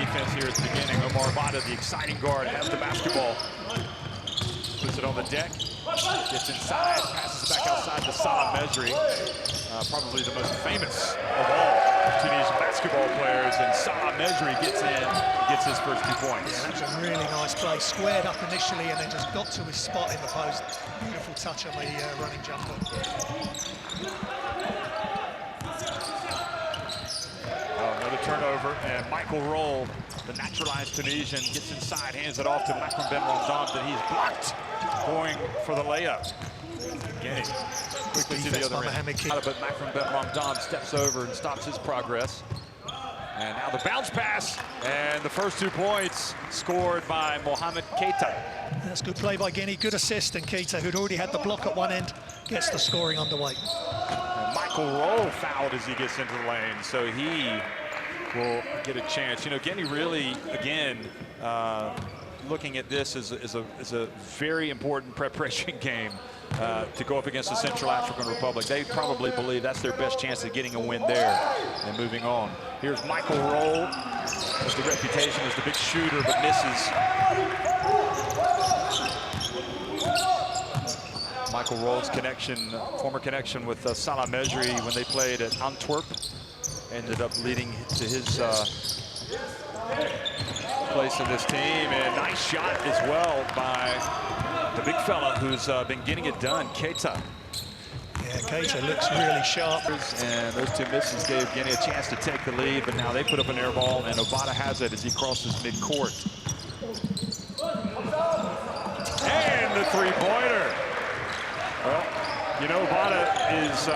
defense here at the beginning. Omar Bada, the exciting guard, has the basketball. Puts it on the deck, gets inside, passes back outside to Salah Mejri. Probably the most famous of all Tunisian basketball players, and Salah Mejri gets in, gets his first 2 points. Yeah, that was a really nice play. Squared up initially and then just got to his spot in the post. Beautiful touch on the running jumper. Another turnover, and Michael Roll, the naturalized Tunisian, gets inside, hands it off to Macron Ben Rondon, and he's blocked, going for the layup. Again, quickly to the other end. But Macron Ben Rondon steps over and stops his progress. And now the bounce pass, and the first 2 points scored by Mohamed Keita. That's good play by Guinea, good assist, and Keita, who'd already had the block at one end, gets the scoring underway. And Michael Roll fouled as he gets into the lane, so he will get a chance. You know, Guinea really, again, looking at this as a very important preparation game to go up against the Central African Republic. They probably believe that's their best chance of getting a win there and moving on. Here's Michael Roll, with the reputation as the big shooter, but misses. Michael Roll's connection, former connection with Salah Mejri when they played at Antwerp, ended up leading to his place in this team. And nice shot as well by the big fella who's been getting it done, Keita. Yeah, Keita looks really sharp. And those 2 misses gave Guinea a chance to take the lead, but now they put up an air ball, and Obata has it as he crosses midcourt. And the three-pointer. Well, you know, Obata is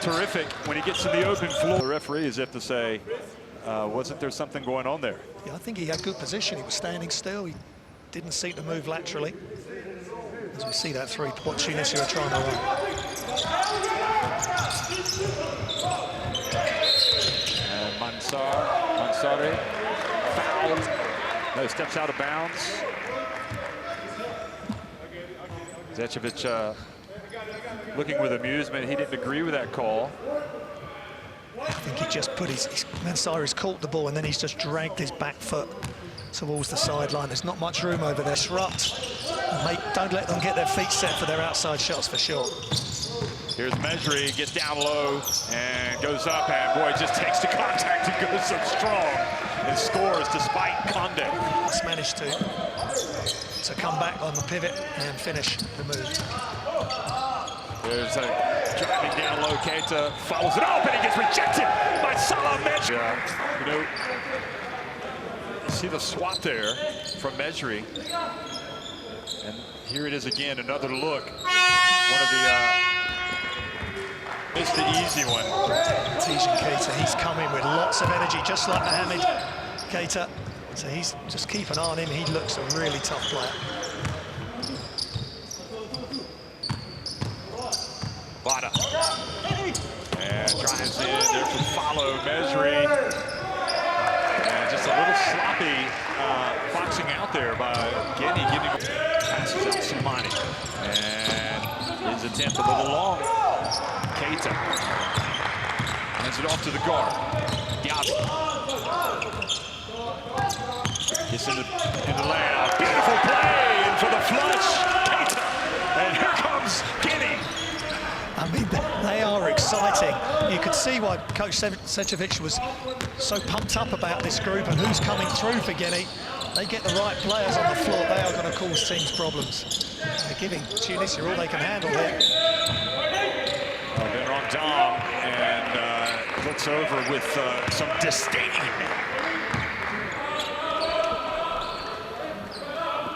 terrific when he gets to the open floor. The referee is if to say, wasn't there something going on there? Yeah, I think he had good position. He was standing still. He didn't seem to move laterally. As we see that three, what Tunisia are trying to run. And Mansari fouled. No, steps out of bounds. Zečević looking with amusement. He didn't agree with that call. I think he just put Mansari's caught the ball and then he's just dragged his back foot towards the sideline. There's not much room over there. Disrupt. Mate, don't let them get their feet set for their outside shots for sure. Here's Mejri, gets down low and goes up, and boy, just takes the contact and goes up strong and scores despite Condé. Just managed to come back on the pivot and finish the move. There's a driving down low, Keita follows it up and he gets rejected by Salah Mejri. Yeah, you know, you see the swat there from Mejri. And here it is again, another look. One of the, missed the easy one. Tunisian Keita, he's coming with lots of energy, just like Mohamed Keita. So he's just keep an eye on him. He looks a really tough player. Bada. And drives in there to follow Mejri. And just a little sloppy boxing out there by Guinea, giving passes out Soumani. And his attempt a little long. Keita hands it off to the guard. Diaby. Gets in the lane. Beautiful play in for the flush. Keita. And here comes Guinea. I mean, they are exciting. You could see why Coach Zečević was so pumped up about this group and who's coming through for Guinea. They get the right players on the floor, they are going to cause teams problems. They're giving Tunisia all they can handle here. Ben Rondon and looks over with some disdain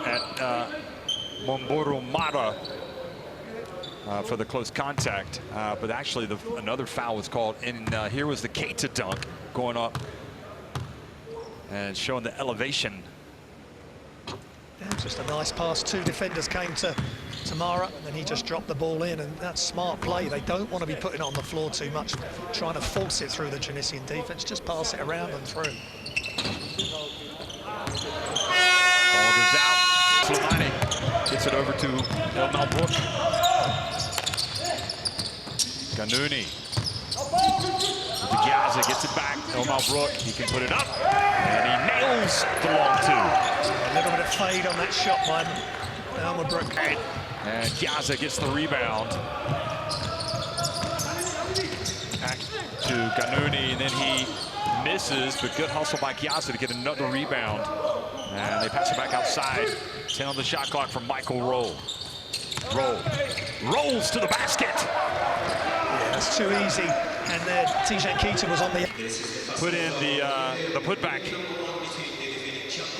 at Momboro Mara for the close contact, but actually another foul was called, and here was the Keita dunk going up and showing the elevation. Yeah, just a nice pass. Two defenders came to Mara, and then he just dropped the ball in, and that's smart play. They don't want to be putting it on the floor too much, trying to force it through the Tunisian defense. Just pass it around and through. Ball goes out. Soumani gets it over to El Malbrook. Kanuni. Gaza gets it back. El Malbrook, he can put it up, and he nails misses the long two. A little bit of fade on that shot by Elmer Brook. And Gyaza gets the rebound. Back to Ganuni, and then he misses, but good hustle by Gyaza to get another rebound. And they pass it back outside. 10 on the shot clock from Michael Roll. Rolls to the basket. Yeah, that's too easy. And there, Tijan Keita was on the... Put in the putback.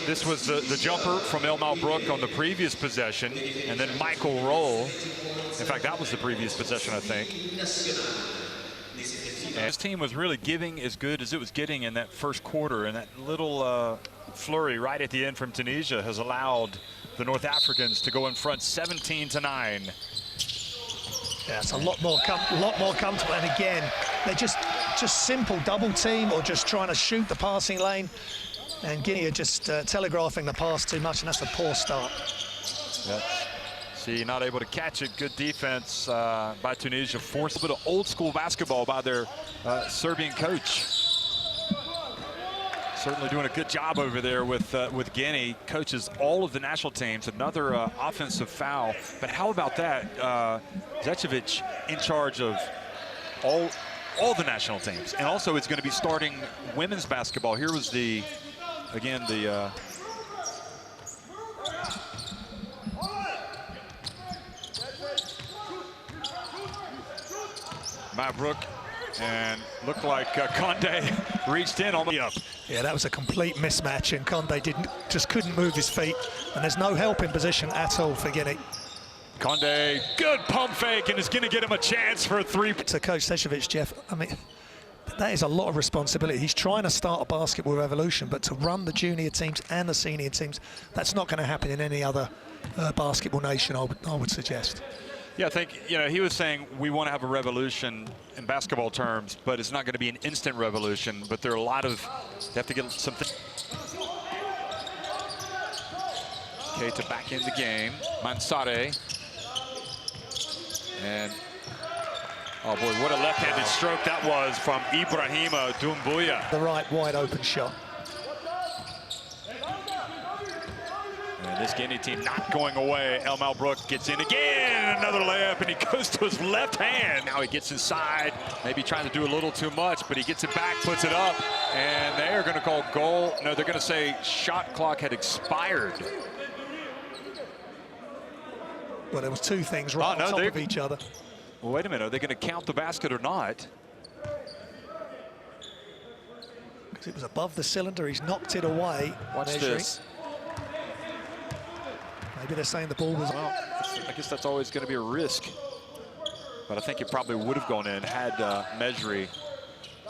This was the jumper from Elmer Brook on the previous possession, and then Michael Roll. In fact, that was the previous possession, I think. And his team was really giving as good as it was getting in that first quarter, and that little flurry right at the end from Tunisia has allowed the North Africans to go in front 17-9. Yeah, it's a lot more comfortable. And again, they're just simple double team or just trying to shoot the passing lane. And Guinea are just telegraphing the pass too much, and that's a poor start. Yep. See, not able to catch it. Good defense by Tunisia. Forced a bit of old school basketball by their Serbian coach. Certainly doing a good job over there with Guinea. Coaches all of the national teams. Another offensive foul. But how about that? Zečević in charge of all the national teams. And also it's going to be starting women's basketball. Here was again, the Mavrook, and looked like Condé reached in on the up. Yeah, that was a complete mismatch, and Condé just couldn't move his feet, and there's no help in position at all for Guinea. Condé, good pump fake, and is going to get him a chance for a three. To Coach Zečević, Jeff, I mean, that is a lot of responsibility. He's trying to start a basketball revolution, but to run the junior teams and the senior teams, that's not going to happen in any other basketball nation, I would suggest. Yeah, I think, he was saying we want to have a revolution in basketball terms, but it's not going to be an instant revolution. But there are a lot of, they have to get something. Keita back in the game. Mansare. And, oh boy, what a left-handed stroke that was from Ibrahima Doumbouya. The right wide open shot. And this Guinea team not going away. Elmer Brook gets in again, another layup, and he goes to his left hand. Now he gets inside, maybe trying to do a little too much, but he gets it back, puts it up, and they are going to call goal. No, they're going to say shot clock had expired. Well, there was two things right on top of each other. Well, wait a minute, are they going to count the basket or not? Because it was above the cylinder, he's knocked it away. Watch this. Maybe they're saying the ball was... Well, I guess that's always going to be a risk. But I think it probably would have gone in had Mejri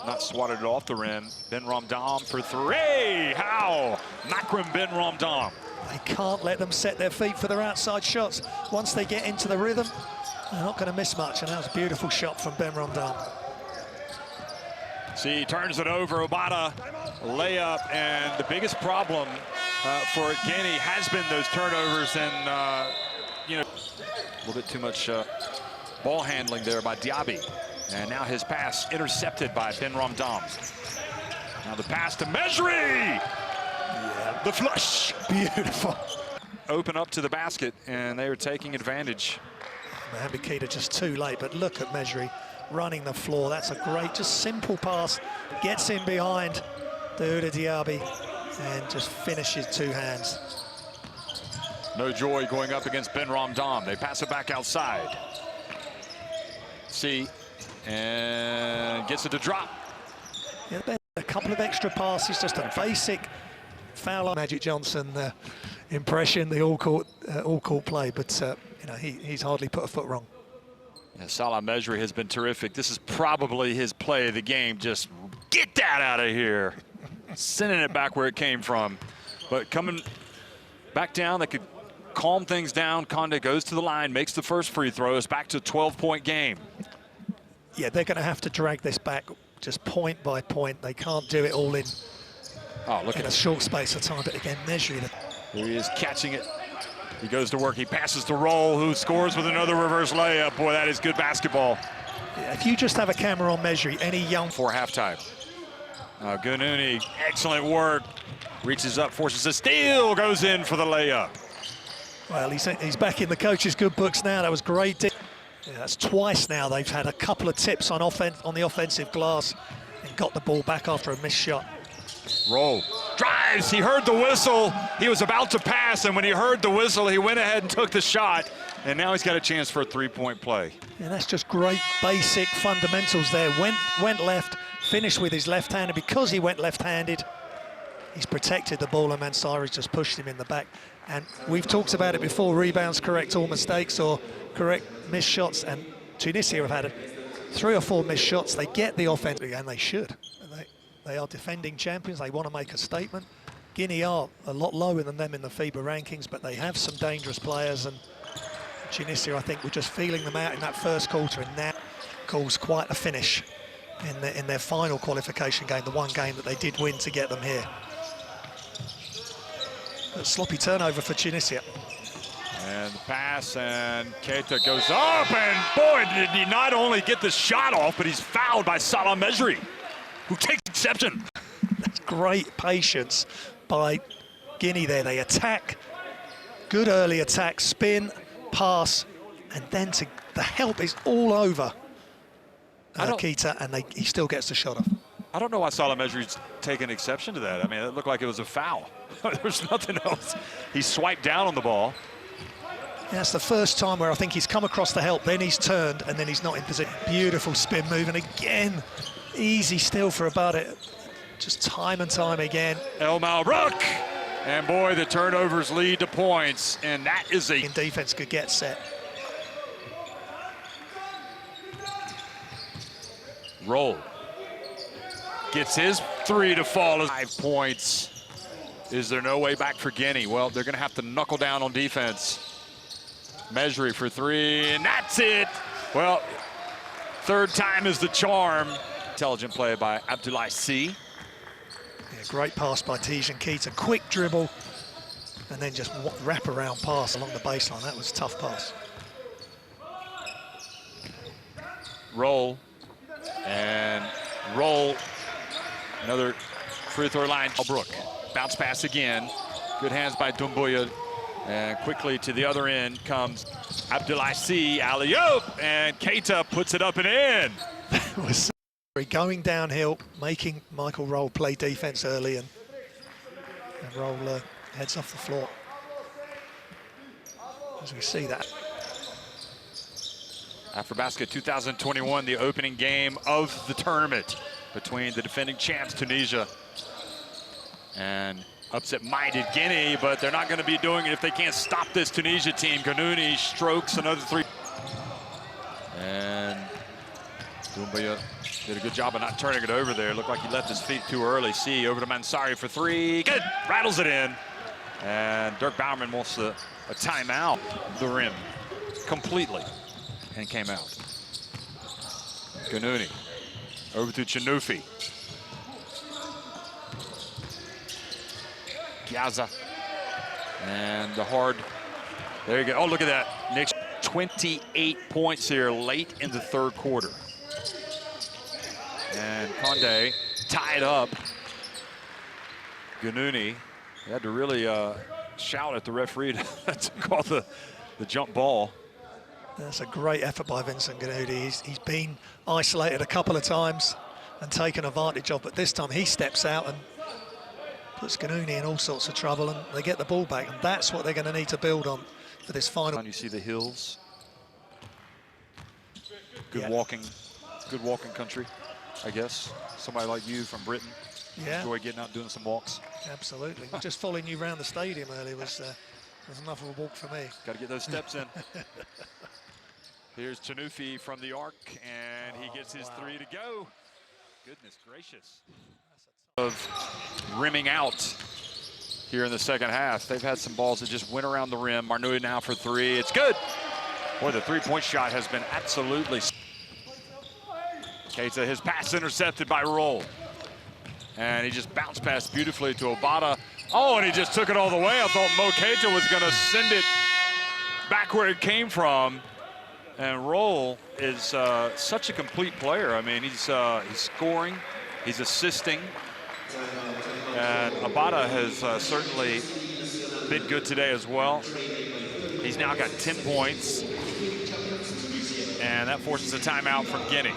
not swatted it off the rim. Ben Ramdam for three. How? Makram Ben Ramdam. They can't let them set their feet for their outside shots. Once they get into the rhythm, they're not going to miss much. And that was a beautiful shot from Ben Ramdam. See, he turns it over. Obata layup, and the biggest problem for Guinea has been those turnovers and, a little bit too much ball handling there by Diaby. And now his pass intercepted by Ben Ramdam. Now the pass to Mejri. Yeah. The flush. Beautiful. Open up to the basket, and they are taking advantage. Mohamed Keita just too late, but look at Mejri running the floor. That's a great, just simple pass. Gets in behind Douda Diaby and just finishes two hands. No joy going up against Ben Ramdam. They pass it back outside. See, and gets it to drop. Yeah, a couple of extra passes, just a basic foul on Magic Johnson impression, the all-court play, but he's hardly put a foot wrong. Yeah, Salah Mejri has been terrific. This is probably his play of the game. Just get that out of here. Sending it back where it came from. But coming back down, they could calm things down. Condé goes to the line, makes the first free throw. It's back to a 12-point game. Yeah, they're going to have to drag this back just point by point. They can't do it all in a short space of time. But again, Mejri. Here he is catching it. He goes to work. He passes to Roll, who scores with another reverse layup. Boy, that is good basketball. Yeah, if you just have a camera on Mejri, any young... For halftime. Ganuni, excellent work. Reaches up, forces a steal, goes in for the layup. Well, he's back in the coach's good books now. That was great. Yeah, that's twice now they've had a couple of tips on the offensive glass and got the ball back after a missed shot. Roll, drives, he heard the whistle. He was about to pass, and when he heard the whistle, he went ahead and took the shot. And now he's got a chance for a three-point play. And that's just great basic fundamentals there. Went left, finished with his left hand, and because he went left-handed, he's protected the ball, and Mansari's just pushed him in the back. And we've talked about it before, rebounds correct all mistakes or correct missed shots, and Tunisia have had 3 or 4 missed shots. They get the offense, and they should. They are defending champions. They want to make a statement. Guinea are a lot lower than them in the FIBA rankings, but they have some dangerous players, and Tunisia, I think, were just feeling them out in that first quarter, and now calls quite a finish in their final qualification game, the one game that they did win to get them here. A sloppy turnover for Tunisia. And the pass, and Keita goes up, and boy, did he not only get the shot off, but he's fouled by Salah Mejri, who takes exception. That's great patience by Guinea there. They attack, good early attack, spin, pass, and then the help is all over Keita, and he still gets the shot off. I don't know why Salah Mejri's taking exception to that. I mean, it looked like it was a foul. There's nothing else. He swiped down on the ball. Yeah, that's the first time where I think he's come across the help, then he's turned, and then he's not in position. Beautiful spin move, and again, easy still for about it. Just time and time again. El Malbrook, and boy, the turnovers lead to points, and that is a... Defense could get set. Roll. Gets his 3 to fall. 5 points. Is there no way back for Guinea? Well, they're going to have to knuckle down on defense. Mejri for 3, and that's it. Well, third time is the charm. Intelligent play by Abdoulaye C. Yeah, great pass by Tijan Keita. Quick dribble, and then just wrap around pass along the baseline. That was a tough pass. Roll, and roll. Another free throw line. Brook, bounce pass again. Good hands by Doumbouya. And quickly to the other end comes Abdoulaye C, alley-oop, and Keita puts it up and in. That was going downhill, making Michael Roll play defense early, and Roll heads off the floor. As we see that. AfroBasket 2021, the opening game of the tournament between the defending champs, Tunisia, and upset-minded Guinea, but they're not going to be doing it if they can't stop this Tunisia team. Ganouni strokes another 3. And Doumbouya did a good job of not turning it over there. Looked like he left his feet too early. See, over to Mansari for 3. Good, rattles it in. And Dirk Bowerman wants a timeout. The rim completely, and came out. Ganouni over to Chinufi. Gaza, and the hard, there you go. Oh, look at that. Knicks 28 points here late in the third quarter. And Condé tied up. Ganouni had to really shout at the referee to call the jump ball. That's a great effort by Vincent Ganouni. He's been isolated a couple of times and taken advantage of, but this time he steps out and puts Ganouni in all sorts of trouble, and they get the ball back, and that's what they're going to need to build on for this final. You see the hills. Good walking country, I guess. Somebody like you from Britain. Yeah. Enjoy getting out and doing some walks. Absolutely. Just following you around the stadium earlier was enough of a walk for me. Got to get those steps in. Here's Chinufi from the arc, and he gets his 3 to go. Goodness gracious. Of rimming out here in the second half. They've had some balls that just went around the rim. Marnoud now for 3. It's good. Boy, the three-point shot has been absolutely... Keita, his pass intercepted by Roll. And he just bounced past beautifully to Obata. Oh, and he just took it all the way. I thought Mo Keita was going to send it back where it came from. And Roll is such a complete player. I mean, he's scoring, he's assisting. And Abada has certainly been good today as well. He's now got 10 points. And that forces a timeout from Guinea.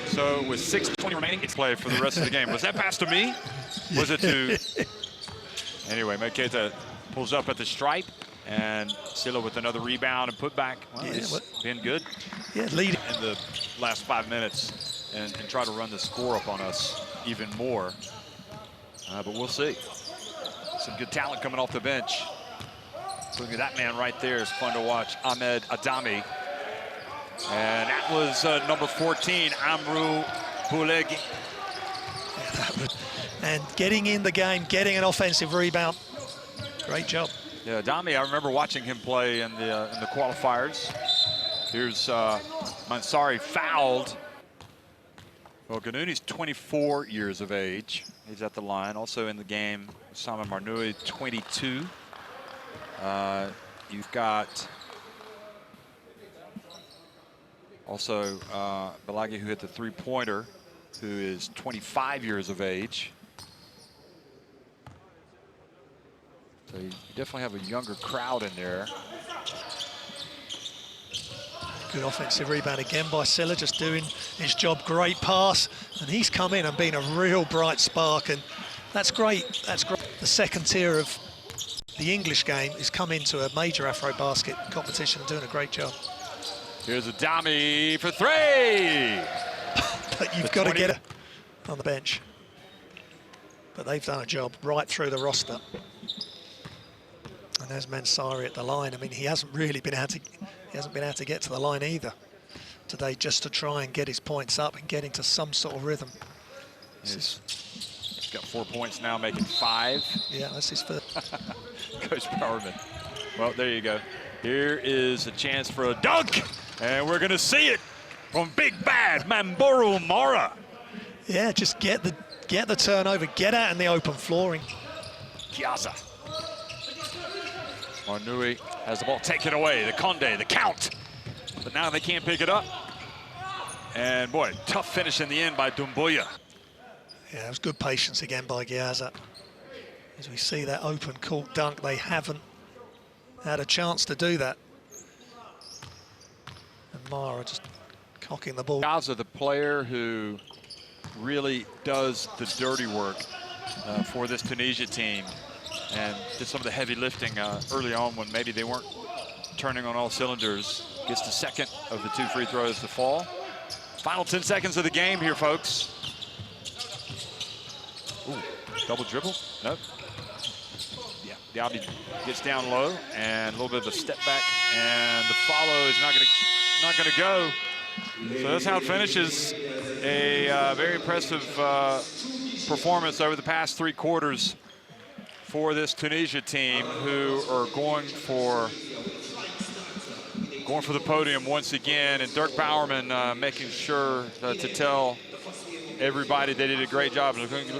So with 6:20 remaining, it's play for the rest of the game. Was that pass to me? Was it to... Anyway, Maketa pulls up at the stripe. And Silla with another rebound and put back. Well, he's been good. Yeah, leading in the last 5 minutes and try to run the score up on us even more. But we'll see. Some good talent coming off the bench. Look at that man right there. It's fun to watch. Ahmed Adami. And that was number 14, Amrou Boulegi. And getting in the game, getting an offensive rebound. Great job. Yeah, Adami, I remember watching him play in the qualifiers. Here's Mansari fouled. Well, Ganouni's 24 years of age. He's at the line. Also in the game, Simon Marnoui, 22. You've got also Balagi, who hit the three-pointer, who is 25 years of age. So you definitely have a younger crowd in there. Good offensive rebound again by Silla, just doing his job. Great pass, and he's come in and been a real bright spark, and that's great. That's great. The second tier of the English game is come into a major Afro-basket competition and doing a great job. Here's Adami for three. But you've got to get it on the bench. But they've done a job right through the roster. And there's Mansari at the line. I mean, he hasn't really been able to get to the line either today, just to try and get his points up and get into some sort of rhythm. He's got 4 points now, making 5. Yeah, that's his first. Coach Powerman. Well, there you go. Here is a chance for a dunk, and we're going to see it from Big Bad Mamboru Mara. Yeah, just get the turnover, get out in the open flooring. Kiaza. Marnoui has the ball taken away. The Conde, the count. But now they can't pick it up. And boy, tough finish in the end by Doumbouya. Yeah, it was good patience again by Giaza. As we see that open court dunk, they haven't had a chance to do that. And Mara just cocking the ball. Giaza, the player who really does the dirty work for this Tunisia team, and did some of the heavy lifting early on when maybe they weren't turning on all cylinders. Gets the second of the 2 free throws to fall. Final 10 seconds of the game here, folks. Ooh, double dribble? Nope. Yeah, Diaby gets down low and a little bit of a step back, and the follow is not gonna go. So that's how it finishes. A very impressive performance over the past 3 quarters for this Tunisia team, who are going for the podium once again. And Dirk Bowerman making sure to tell everybody they did a great job,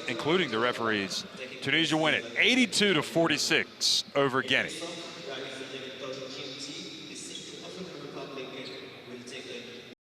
including the referees. Tunisia win it 82-46 over Guinea.